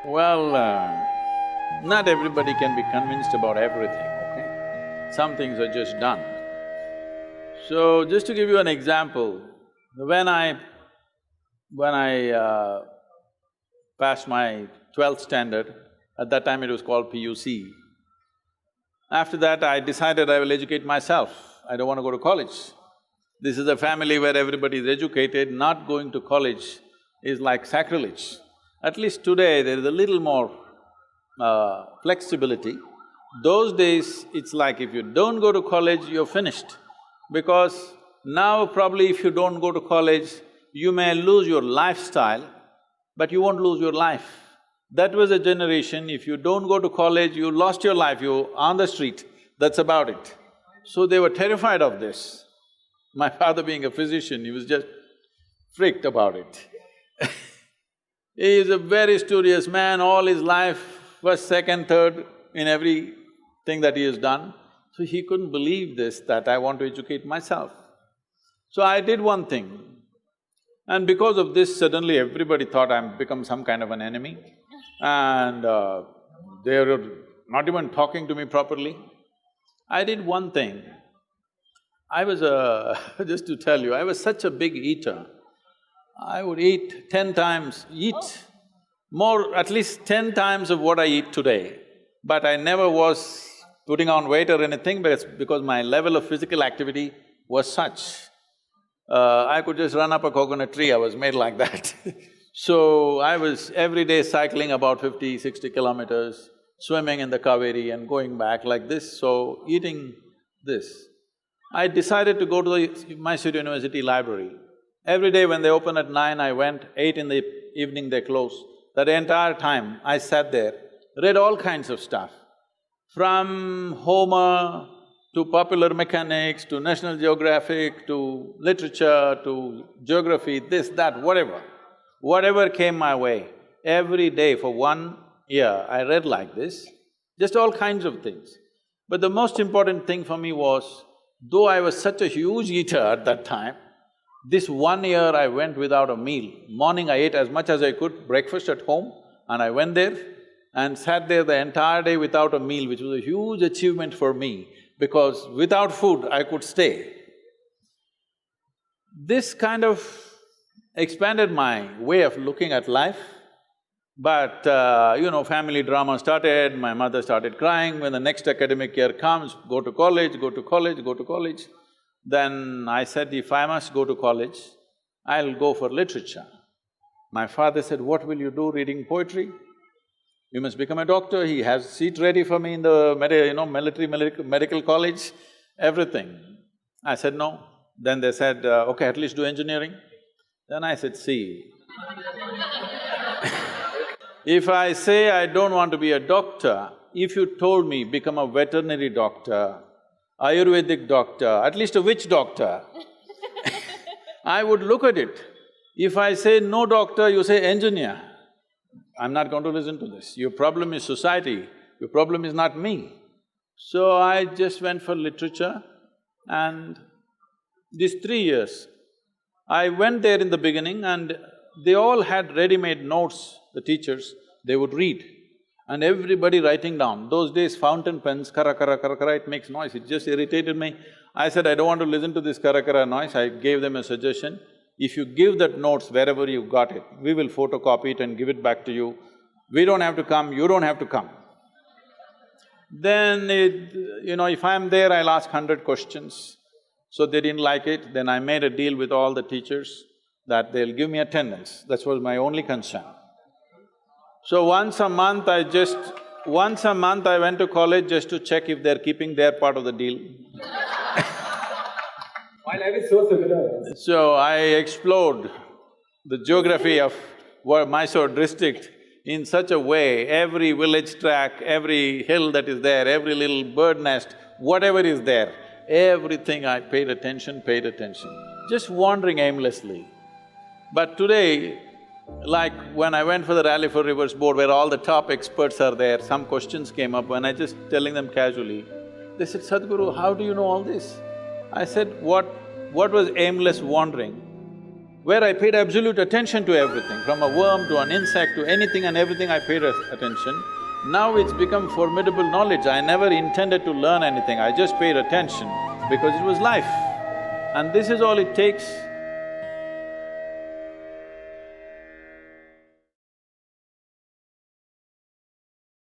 Well, not everybody can be convinced about everything, okay? Some things are just done. So, just to give you an example, when I passed my 12th standard, at that time it was called PUC. After that, I decided I will educate myself, I don't want to go to college. This is a family where everybody is educated, not going to college is like sacrilege. At least today, there is a little more flexibility. Those days, it's like if you don't go to college, you're finished. Because now probably if you don't go to college, you may lose your lifestyle, but you won't lose your life. That was a generation, if you don't go to college, you lost your life, you're on the street, that's about it. So they were terrified of this. My father being a physician, he was just freaked about it. He is a very studious man, all his life, first, second, third in everything that he has done. So he couldn't believe this, that I want to educate myself. So I did one thing, and because of this, suddenly everybody thought I'm become some kind of an enemy, and they were not even talking to me properly. I did one thing. I was just to tell you, I was such a big eater. I would eat 10 times, at least 10 times of what I eat today. But I never was putting on weight or anything because my level of physical activity was such. I could just run up a coconut tree, I was made like that. So I was every day cycling about 50, 60 kilometers, swimming in the Kaveri and going back like this, so eating this. I decided to go to the Mysore University library. Every day when they open at 9, I went, 8 in the evening they close. That entire time, I sat there, read all kinds of stuff. From Homer to popular mechanics, to National Geographic, to literature, to geography, this, that, whatever. Whatever came my way, every day for 1 year, I read like this, just all kinds of things. But the most important thing for me was, though I was such a huge eater at that time, this 1 year I went without a meal. Morning I ate as much as I could, breakfast at home, and I went there and sat there the entire day without a meal, which was a huge achievement for me, because without food I could stay. This kind of expanded my way of looking at life, but family drama started, my mother started crying. When the next academic year comes, go to college, go to college, go to college. Then I said, if I must go to college, I'll go for literature. My father said, what will you do reading poetry? You must become a doctor. He has seat ready for me in the medical college, everything. I said, no. Then they said, okay, at least do engineering. Then I said, see, if I say I don't want to be a doctor, if you told me become a veterinary doctor, Ayurvedic doctor, at least a witch doctor, I would look at it. If I say no doctor, you say engineer, I'm not going to listen to this. Your problem is society, your problem is not me. So I just went for literature, and these 3 years, I went there in the beginning and they all had ready-made notes, the teachers, they would read. And everybody writing down. Those days fountain pens, kara kara kara kara, it makes noise, it just irritated me. I said, I don't want to listen to this kara kara noise. I gave them a suggestion, if you give that notes wherever you got it, we will photocopy it and give it back to you. We don't have to come, you don't have to come. Then if I'm there, I'll ask 100 questions. So they didn't like it, then I made a deal with all the teachers that they'll give me attendance. That was my only concern. So once a month I went to college just to check if they're keeping their part of the deal. My life is so similar. So I explored the geography of Mysore district in such a way, every village track, every hill that is there, every little bird nest, whatever is there, everything I paid attention, just wandering aimlessly. But today, like when I went for the Rally for Rivers board where all the top experts are there, some questions came up and I just telling them casually, they said, Sadhguru, how do you know all this? I said, what was aimless wandering? where I paid absolute attention to everything, from a worm to an insect to anything and everything I paid attention. Now it's become formidable knowledge. I never intended to learn anything, I just paid attention because it was life. And this is all it takes